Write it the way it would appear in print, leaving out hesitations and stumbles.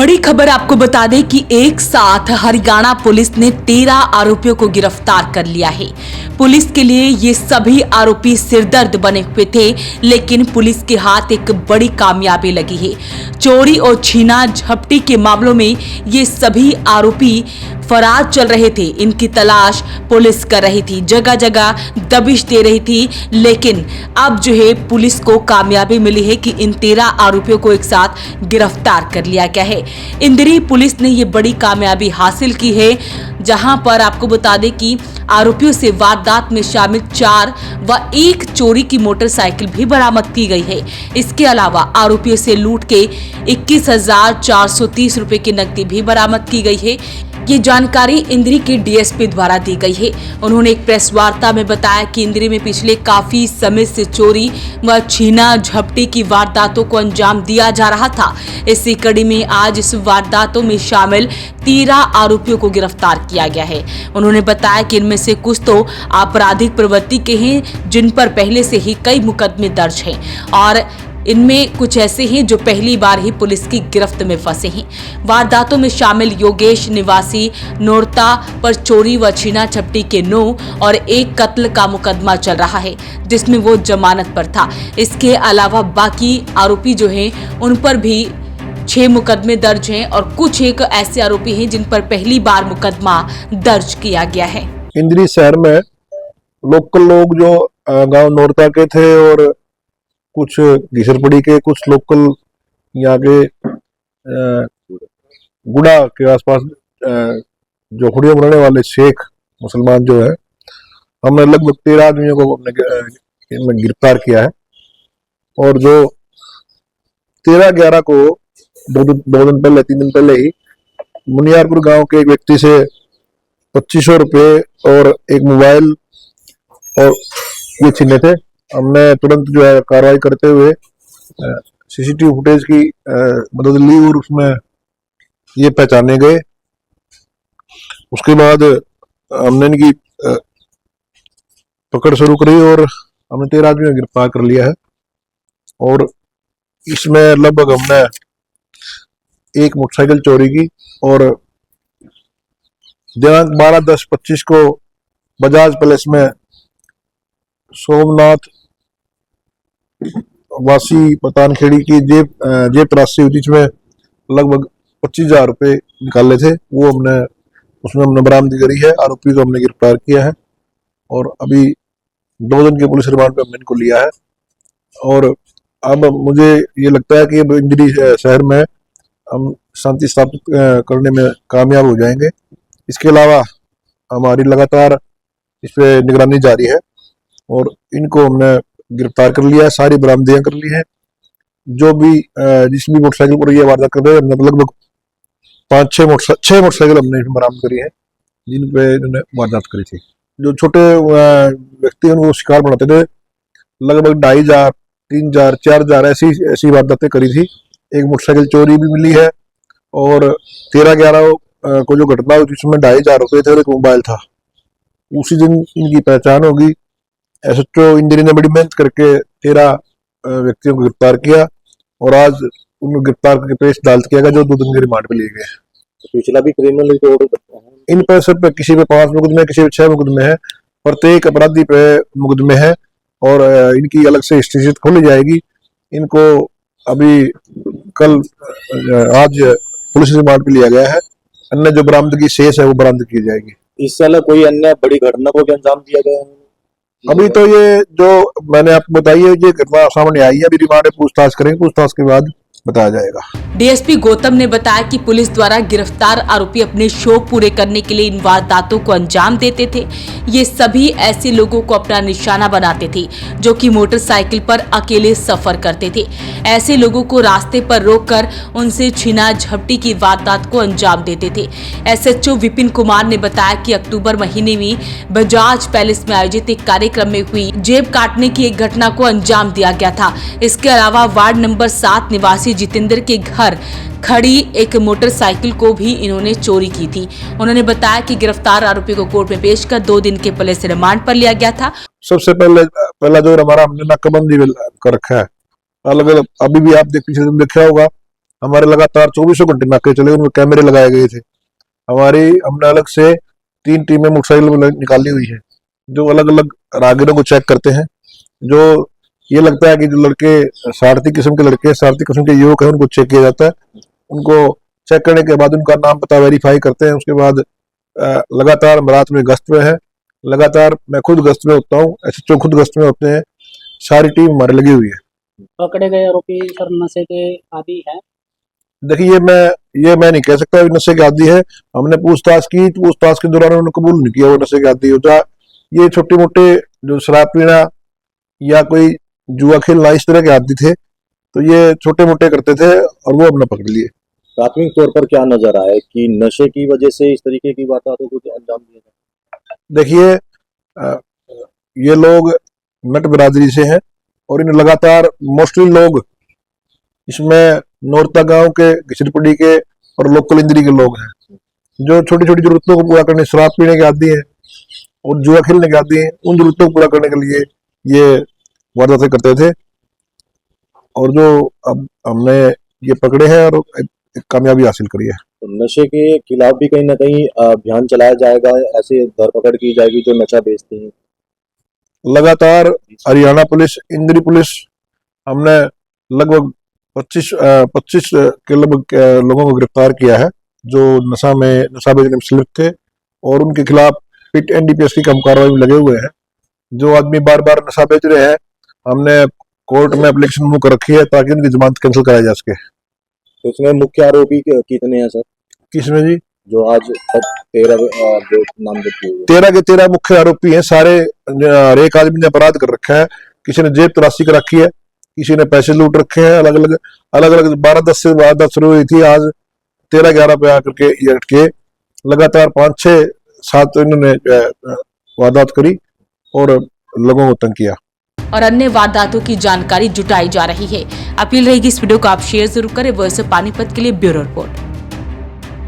बड़ी खबर आपको बता दें कि एक साथ हरियाणा पुलिस ने 13 आरोपियों को गिरफ्तार कर लिया है। पुलिस के लिए ये सभी आरोपी सिरदर्द बने हुए थे, लेकिन पुलिस के हाथ एक बड़ी कामयाबी लगी है। चोरी और छीना झपटी के मामलों में ये सभी आरोपी फरार चल रहे थे। इनकी तलाश पुलिस कर रही थी, जगह जगह दबिश दे रही थी, लेकिन अब जो है पुलिस को कामयाबी मिली है कि इन 13 आरोपियों को एक साथ गिरफ्तार कर लिया गया है। इंद्री पुलिस ने ये बड़ी कामयाबी हासिल की है, जहां पर आपको बता दें कि आरोपियों से वारदात में शामिल 4 व 1 चोरी की मोटरसाइकिल भी बरामद की गई है। इसके अलावा आरोपियों से लूट के 21,430 रुपए की नकदी भी बरामद की गई है। ये जानकारी इंद्री के डीएसपी द्वारा दी गई है। उन्होंने एक प्रेस वार्ता में बताया कि इंद्री में पिछले काफी समय से चोरी व छीना झपटी की वारदातों को अंजाम दिया जा रहा था। इसी कड़ी में आज इस वारदातों में शामिल 13 आरोपियों को गिरफ्तार किया गया है। उन्होंने बताया कि इनमें से कुछ तो आपराधिक प्रवृत्ति के हैं, जिन पर पहले से ही कई मुकदमे दर्ज हैं, और इनमें कुछ ऐसे हैं जो पहली बार ही पुलिस की गिरफ्त में फंसे हैं। वारदातों में शामिल योगेश निवासी नोरता पर चोरी व छीना झपटी के 9 और 1 कत्ल का मुकदमा चल रहा है, जिसमें वो जमानत पर था। इसके अलावा बाकी आरोपी जो हैं उन पर भी 6 मुकदमे दर्ज हैं और कुछ एक ऐसे आरोपी हैं जिन पर पहली बार मुकदमा दर्ज किया गया है। इंद्री शहर में लोकल लोग जो गांव नोरता के थे और कुछ घिसरपड़ी के कुछ लोकल यहाँ के गुड़ा के आसपास जो हुड़िया बनाने वाले शेख मुसलमान जो है, हमने लगभग 13 आदमियों को अपने गिरफ्तार किया है। और जो 13/11 को 2 दिन पहले 3 दिन पहले ही मुनियारपुर गांव के एक व्यक्ति से 2500 रुपये और एक मोबाइल और ये छीने थे। हमने तुरंत जो है कार्रवाई करते हुए सीसीटीवी फुटेज की मदद ली और उसमें ये पहचाने गए। उसके बाद हमने इनकी पकड़ शुरू करी और हमने 13 आदमियों को गिरफ्तार कर लिया है। और इसमें लगभग हमने 1 मोटरसाइकिल चोरी की और दिनांक 12/10/25 को बजाज पैलेस में सोमनाथ वासी पतानखेड़ी की जेब तराशी हुई, जिसमें लगभग 25,000 रुपये निकाले थे। वो उसमें बरामदी करी है। आरोपी को हमने गिरफ्तार किया है और अभी 2 दिन के पुलिस रिमांड पे हमने इनको लिया है। और अब मुझे ये लगता है कि अब इंद्री शहर में हम शांति स्थापित करने में कामयाब हो जाएंगे। इसके अलावा हमारी लगातार इस पे निगरानी जारी है और इनको हमने गिरफ्तार कर लिया है, सारी बरामदियां कर ली हैं। जो भी जिस भी मोटरसाइकिल पर ये वारदात कर रहे हैं, हमने लगभग 6 मोटरसाइकिल हमने बरामद करी है, जिन पे इन्होंने वारदात करी थी। जो छोटे व्यक्ति हैं वो शिकार बनाते थे, लगभग 2,500, 3,000, 4,000 ऐसी वारदातें करी थी। एक मोटरसाइकिल चोरी भी मिली है और 13/11 को जो घटना हुई जिसमें 2,500 रुपये थे और एक मोबाइल था, उसी दिन इनकी पहचान होगी। एसएचओ इंद्री ने बड़ी मेहनत करके 13 व्यक्तियों को गिरफ्तार किया और आज उनको गिरफ्तार करके पेश अदालत किया गया, जो 2 दिन के रिमांड पे लिए गए। पिछला भी क्रिमिनल रिकॉर्ड इन पर सब पे किसी पे 5 मुकदमे, किसी पे 6 मुकदमे हैं। प्रत्येक अपराधी पे मुकदमे हैं और इनकी अलग से हिस्ट्री खोली जाएगी। इनको अभी आज पुलिस रिमांड पे लिया गया है। अन्य जो बरामदगी शेष है वो बरामद की जाएगी। इस साल कोई अन्य बड़ी घटना को भी अंजाम दिया गया है? अभी तो ये जो मैंने आपको बताई है ये घटना सामने आई है। अभी रिमांड पूछताछ करेंगे, पूछताछ के बाद बताया जाएगा। डीएसपी गौतम ने बताया कि पुलिस द्वारा गिरफ्तार आरोपी अपने शौक पूरे करने के लिए इन वारदातों को अंजाम देते थे। ये सभी ऐसे लोगों को अपना निशाना बनाते थे जो कि मोटरसाइकिल पर अकेले सफर करते थे। ऐसे लोगों को रास्ते पर रोककर उनसे छीना झपटी की वारदात को अंजाम देते थे। एसएचओ विपिन कुमार ने बताया कि अक्टूबर महीने में बजाज पैलेस में आयोजित एक कार्यक्रम में हुई जेब काटने की एक घटना को अंजाम दिया गया था। इसके अलावा वार्ड नंबर 7 निवासी जितेंद्र के घर खड़ी एक मोटरसाइकिल को भी इन्होंने चोरी की थी। उन्होंने बताया कि गिरफ्तार आरोपी को कोर्ट में पेश कर 2 दिन के पुलिस रिमांड पर लिया गया था। सबसे पहला जो हमारा हमने नाकाबंदी कर रखा है, अलग अलग, अभी भी आप पिछले दिन देखा होगा, हमारे लगातार 24 घंटे नाके चले, उनमें कैमरे लगाए गए थे। हमने अलग से 3 टीमें मोटरसाइकिल निकाली हुई है, जो अलग अलग राहगीरों को चेक करते हैं। जो ये लगता है कि जो लड़के सारथी किस्म के लड़के, सारथी किस्म के युवक हैं, उनको चेक किया जाता है। उनको चेक करने के बाद उनका नाम पता वेरीफाई करते हैं। उसके बाद लगातार रात में गश्त में है, लगातार मैं खुद गश्त में होता हूँ, SHO खुद गश्त में होते हैं, सारी टीम हमारी लगी हुई है। पकड़े गए आरोपी सर नशे के आदी हैं। देखिए ये मैं नहीं कह सकता नशे के आदी है। हमने पूछताछ की, पूछताछ के दौरान उन्होंने कबूल नहीं किया वो नशे के आदी होता। ये छोटे मोटे जो शराब पीना या कोई जुआ खेलना इस तरह के आदी थे, तो ये छोटे मोटे करते थे और वो हमने पकड़ लिए। प्राथमिक तौर पर क्या नजर आया कि नशे की वजह से इस तरीके की वारदातों को अंजाम दिया जाए? देखिए ये लोग नट बिरादरी से हैं और इन लगातार मोस्टली लोग इसमें नौरता गांव के, घिसरपड़ी के और लोकल इंद्री के लोग हैं, जो छोटी छोटी जरूरतों को पूरा करने, शराब पीने के आदी हैं और जुआ खेलने के आदी हैं। उन जरूरतों को पूरा करने के लिए ये वारदातें करते थे और जो अब हमने ये पकड़े हैं और एक कामयाबी हासिल करी है। तो नशे के खिलाफ भी कहीं ना कहीं अभियान चलाया जाएगा, ऐसे धरपकड़ की जाएगी जो नशा बेचते हैं। लगातार हरियाणा पुलिस, इंद्री पुलिस, हमने लगभग 25 के लगभग लोगों को गिरफ्तार किया है जो नशा बेचने में संलिप्त थे, और उनके खिलाफ पिट NDPS की कम कार्रवाई में लगे हुए हैं। जो आदमी बार बार नशा बेच रहे हैं, हमने कोर्ट में एप्लीकेशन मुंह कर रखी है ताकि उनकी जमानत कैंसिल कराई जा सके। तो इसमें मुख्य आरोपी कितने हैं सर? किसमें जी? जो आज 13 नामजद हुए। 13 के 13 मुख्य आरोपी हैं सारे। हर एक आदमी ने अपराध कर रखा है, किसी ने जेब तलाशी कर रखी है, किसी ने पैसे लूट रखे हैं। अलग अलग 12-10 से वारदात शुरू हुई थी, आज 13-11 पे आकर के ये अटके। लगातार 5-6-7 इन्होंने वारदात करी और लोगों को तंग किया और अन्य वारदातों की जानकारी जुटाई जा रही है। अपील रहेगी इस वीडियो को आप शेयर जरूर करें। वॉइस ऑफ पानीपत के लिए ब्यूरो रिपोर्ट।